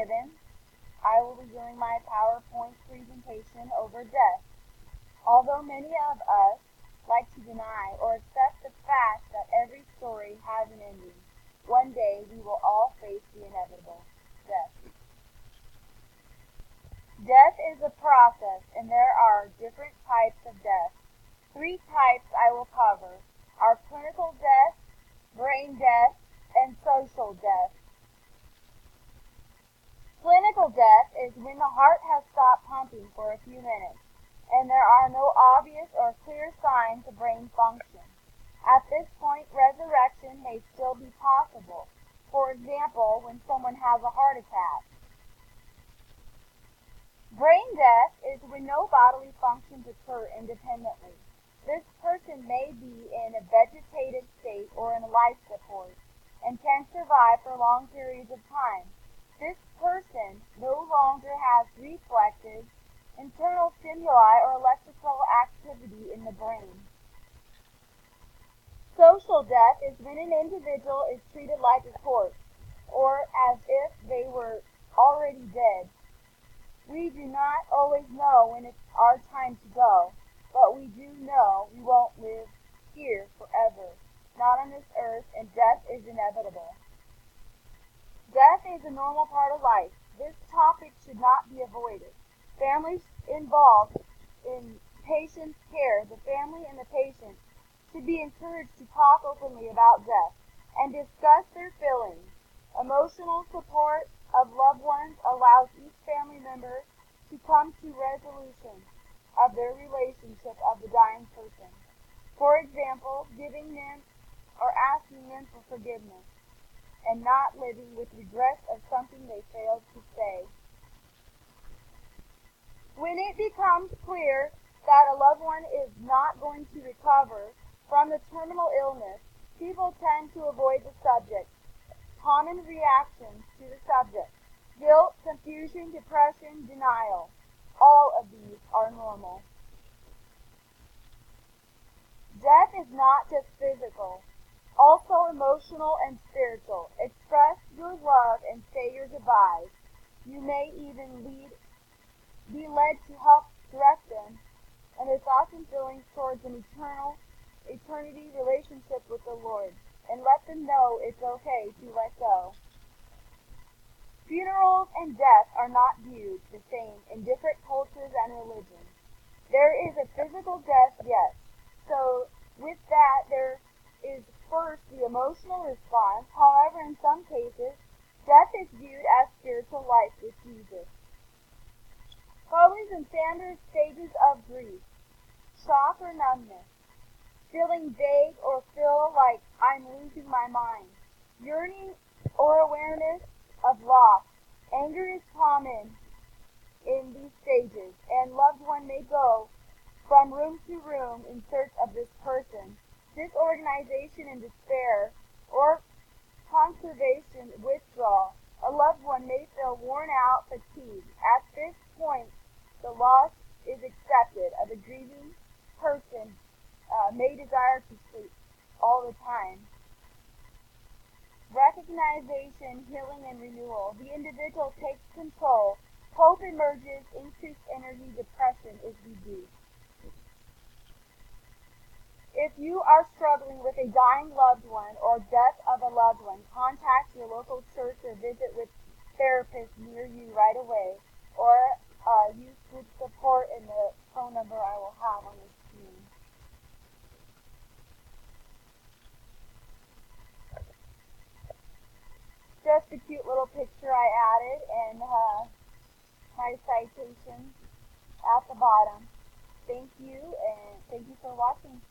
Gibbons. I will be doing my PowerPoint presentation over death. Although many of us like to deny or accept the fact that every story has an ending, one day we will all face the inevitable, death. Death is a process, and there are different types of death. Three types I will cover are clinical death, brain death, and social death. Clinical death is when the heart has stopped pumping for a few minutes, and there are no obvious or clear signs of brain function. At this point, resurrection may still be possible. For example, when someone has a heart attack. Brain death is when no bodily functions occur independently. This person may be in a vegetative state or in life support and can survive for long periods of time. This person no longer has reflexes, internal stimuli, or electrical activity in the brain. Social death is when an individual is treated like a corpse, or as if they were already dead. We do not always know when it's our time to go, but we do know we won't live here forever, not on this earth, and death is inevitable. Death is a normal part of life. This topic should not be avoided. Families involved in patient care, the family and the patient, should be encouraged to talk openly about death and discuss their feelings. Emotional support of loved ones allows each family member to come to resolution of their relationship of the dying person. For example, giving them or asking them for forgiveness and not living with regrets of something they failed to say. When it becomes clear that a loved one is not going to recover from the terminal illness, people tend to avoid the subject. Common reactions to the subject: guilt, confusion, depression, denial. All of these are normal. Death is not just physical, also emotional and spiritual. Express your love and say your goodbyes. You may even be led to help direct them and their thoughts and feelings towards an eternity relationship with the Lord, and let them know it's okay to let go. Funerals and death are not viewed the same in different cultures and religions. There is a physical death, yes. So with that, there is first the emotional response. However, in some cases, death is viewed as spiritual life with Jesus. Colors and standard stages of grief: shock or numbness, feeling vague or feel like I'm losing my mind, yearning or awareness of loss. Anger is common in these stages, and loved one may go from room to room in search of this person. Disorganization and despair, or conservation withdrawal. A loved one may feel worn out, fatigued. At this point, the loss is accepted of a grieving person may desire to sleep all the time. Recognition, healing, and renewal. The individual takes control. Hope emerges. Increased energy. Depression is reduced. If you are struggling with a dying loved one or death of a loved one, contact your local church or visit with therapists near you right away, or use group support in the phone number I will have on the screen. Just a cute little picture I added, and my citation at the bottom. Thank you, and thank you for watching.